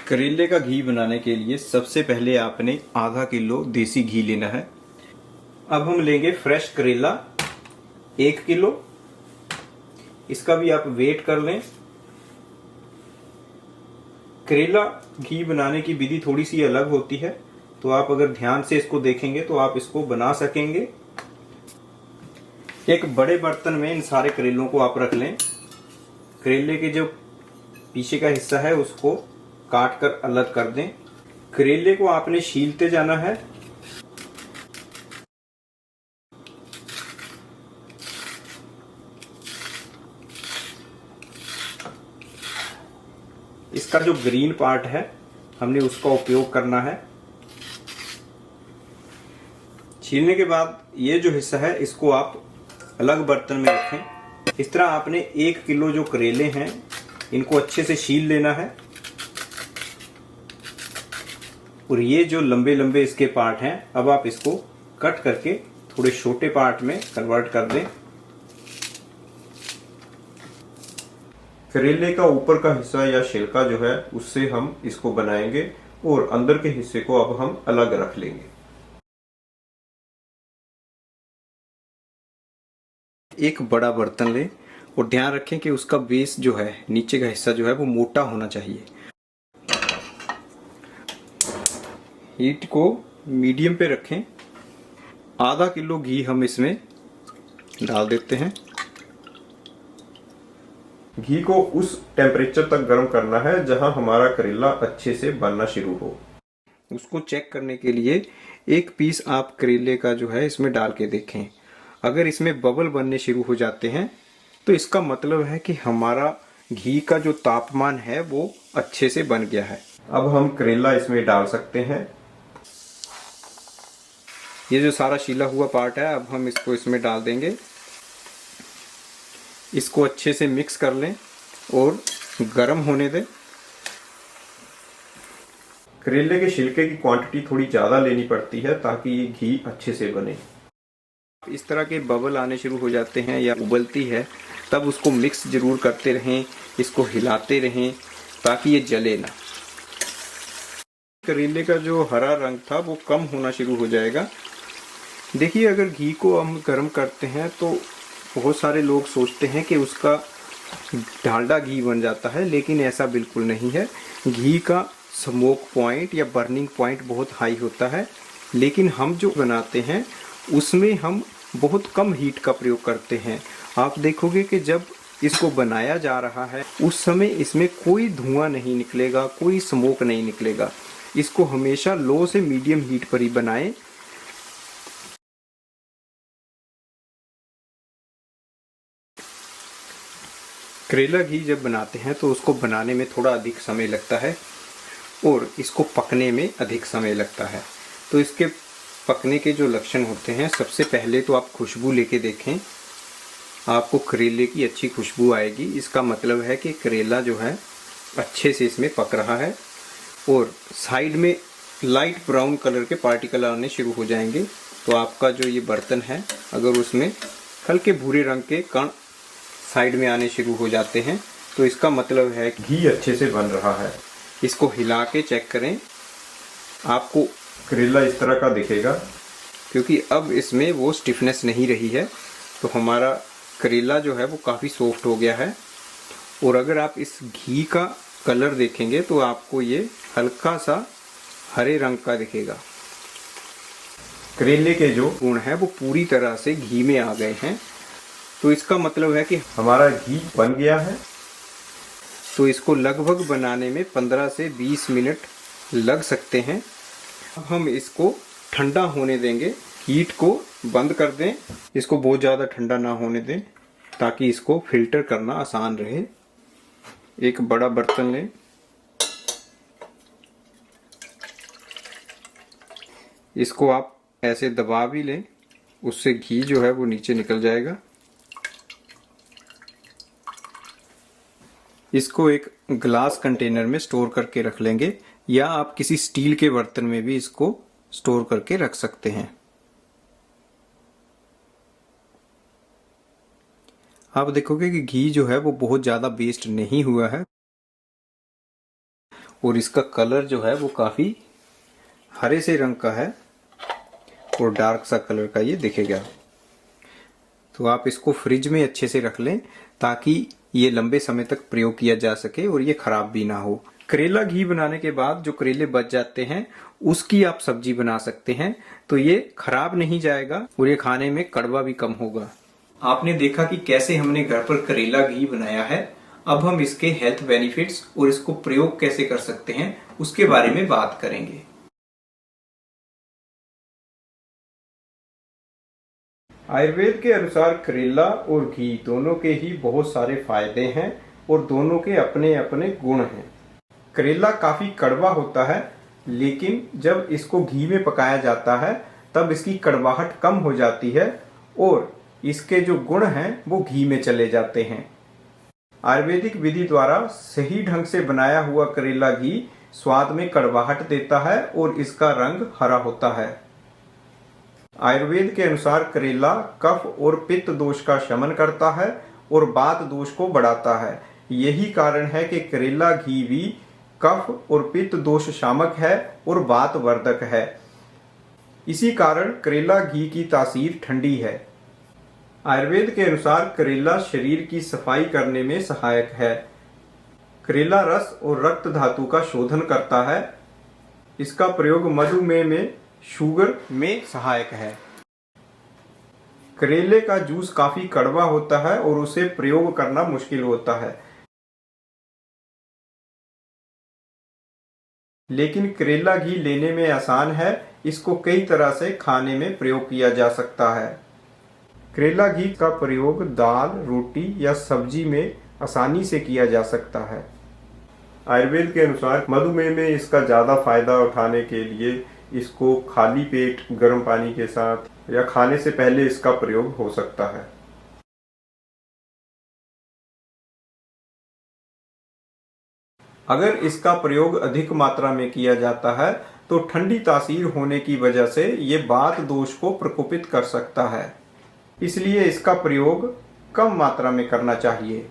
करेले का घी बनाने के लिए सबसे पहले आपने आधा किलो देसी घी लेना है। अब हम लेंगे फ्रेश करेला 1 किलो। इसका भी आप वेट कर लें। करेला घी बनाने की विधि थोड़ी सी अलग होती है, तो आप अगर ध्यान से इसको देखेंगे तो आप इसको बना सकेंगे। एक बड़े बर्तन में इन सारे करेलों को आप रख लें। करेले के जो पीछे का हिस्सा है उसको काट कर अलग कर दें। करेले को आपने छीलते जाना है। इसका जो ग्रीन पार्ट है हमने उसका उपयोग करना है। छीलने के बाद ये जो हिस्सा है इसको आप अलग बर्तन में रखें। इस तरह आपने 1 किलो जो करेले हैं इनको अच्छे से छील लेना है। और ये जो लंबे लंबे इसके पार्ट हैं अब आप इसको कट करके थोड़े छोटे पार्ट में कन्वर्ट कर दें। करेले का ऊपर का हिस्सा या छिलका जो है उससे हम इसको बनाएंगे और अंदर के हिस्से को अब हम अलग रख लेंगे। एक बड़ा बर्तन लें और ध्यान रखें कि उसका बेस जो है, नीचे का हिस्सा जो है वो मोटा होना चाहिए। हीट को मीडियम पे रखें। आधा किलो घी हम इसमें डाल देते हैं। घी को उस टेम्परेचर तक गर्म करना है जहां हमारा करेला अच्छे से बनना शुरू हो। उसको चेक करने के लिए एक पीस आप करेले का जो है इसमें डाल के देखें। अगर इसमें बबल बनने शुरू हो जाते हैं तो इसका मतलब है कि हमारा घी का जो तापमान है वो अच्छे से बन गया है। अब हम करेला इसमें डाल सकते हैं। ये जो सारा छीला हुआ पार्ट है अब हम इसको इसमें डाल देंगे। इसको अच्छे से मिक्स कर लें और गर्म होने दें। करेले के छिलके की क्वांटिटी थोड़ी ज़्यादा लेनी पड़ती है ताकि ये घी अच्छे से बने। इस तरह के बबल आने शुरू हो जाते हैं या उबलती है तब उसको मिक्स जरूर करते रहें, इसको हिलाते रहें ताकि ये जले ना। करेले का जो हरा रंग था वो कम होना शुरू हो जाएगा। देखिए, अगर घी को हम गर्म करते हैं तो बहुत सारे लोग सोचते हैं कि उसका डालडा घी बन जाता है, लेकिन ऐसा बिल्कुल नहीं है। घी का स्मोक पॉइंट या बर्निंग पॉइंट बहुत हाई होता है, लेकिन हम जो बनाते हैं उसमें हम बहुत कम हीट का प्रयोग करते हैं। आप देखोगे कि जब इसको बनाया जा रहा है उस समय इसमें कोई धुआं नहीं निकलेगा, कोई स्मोक नहीं निकलेगा। इसको हमेशा लो से मीडियम हीट पर ही बनाएं। करेला घी जब बनाते हैं तो उसको बनाने में थोड़ा अधिक समय लगता है और इसको पकने में अधिक समय लगता है। तो इसके पकने के जो लक्षण होते हैं, सबसे पहले तो आप खुशबू लेके देखें। आपको करेले की अच्छी खुशबू आएगी, इसका मतलब है कि करेला जो है अच्छे से इसमें पक रहा है। और साइड में लाइट ब्राउन कलर के पार्टिकल आने शुरू हो जाएंगे। तो आपका जो ये बर्तन है अगर उसमें हल्के भूरे रंग के कण साइड में आने शुरू हो जाते हैं तो इसका मतलब है कि घी अच्छे से बन रहा है। इसको हिला के चेक करें। आपको करेला इस तरह का दिखेगा क्योंकि अब इसमें वो स्टिफनेस नहीं रही है। तो हमारा करेला जो है वो काफ़ी सॉफ्ट हो गया है। और अगर आप इस घी का कलर देखेंगे तो आपको ये हल्का सा हरे रंग का दिखेगा। करेले के जो गुण है वो पूरी तरह से घी में आ गए हैं। तो इसका मतलब है कि हमारा घी बन गया है। तो इसको लगभग बनाने में 15 से 20 मिनट लग सकते हैं। अब हम इसको ठंडा होने देंगे। हीट को बंद कर दें। इसको बहुत ज़्यादा ठंडा ना होने दें ताकि इसको फिल्टर करना आसान रहे। एक बड़ा बर्तन लें। इसको आप ऐसे दबा भी लें, उससे घी जो है वो नीचे निकल जाएगा। इसको एक ग्लास कंटेनर में स्टोर करके रख लेंगे या आप किसी स्टील के बर्तन में भी इसको स्टोर करके रख सकते हैं। आप देखोगे कि घी जो है वो बहुत ज़्यादा वेस्ट नहीं हुआ है और इसका कलर जो है वो काफ़ी हरे से रंग का है और डार्क सा कलर का ये दिखेगा। तो आप इसको फ्रिज में अच्छे से रख लें ताकि ये लंबे समय तक प्रयोग किया जा सके और ये खराब भी ना हो। करेला घी बनाने के बाद जो करेले बच जाते हैं उसकी आप सब्जी बना सकते हैं, तो ये खराब नहीं जाएगा और ये खाने में कड़वा भी कम होगा। आपने देखा कि कैसे हमने घर पर करेला घी बनाया है। अब हम इसके हेल्थ बेनिफिट्स और इसको प्रयोग कैसे कर सकते हैं उसके बारे में बात करेंगे। आयुर्वेद के अनुसार करेला और घी दोनों के ही बहुत सारे फायदे हैं और दोनों के अपने अपने गुण हैं। करेला काफी कड़वा होता है, लेकिन जब इसको घी में पकाया जाता है तब इसकी कड़वाहट कम हो जाती है और इसके जो गुण हैं वो घी में चले जाते हैं। आयुर्वेदिक विधि द्वारा सही ढंग से बनाया हुआ करेला घी स्वाद में कड़वाहट देता है और इसका रंग हरा होता है। आयुर्वेद के अनुसार करेला कफ और पित्त दोष का शमन करता है और वात दोष को बढ़ाता है। यही कारण है कि करेला घी भी कफ और पित्त दोष शामक है और वात वर्धक है। इसी कारण करेला घी की तासीर ठंडी है। आयुर्वेद के अनुसार करेला शरीर की सफाई करने में सहायक है। करेला रस और रक्त धातु का शोधन करता है। इसका प्रयोग मधुमेह में शुगर में सहायक है। करेले का जूस काफी कड़वा होता है और उसे प्रयोग करना मुश्किल होता है, लेकिन करेला घी लेने में आसान है। इसको कई तरह से खाने में प्रयोग किया जा सकता है। करेला घी का प्रयोग दाल, रोटी या सब्जी में आसानी से किया जा सकता है। आयुर्वेद के अनुसार मधुमेह में इसका ज़्यादा फायदा उठाने के लिए इसको खाली पेट गर्म पानी के साथ या खाने से पहले इसका प्रयोग हो सकता है। अगर इसका प्रयोग अधिक मात्रा में किया जाता है तो ठंडी तासीर होने की वजह से ये वात दोष को प्रकोपित कर सकता है, इसलिए इसका प्रयोग कम मात्रा में करना चाहिए।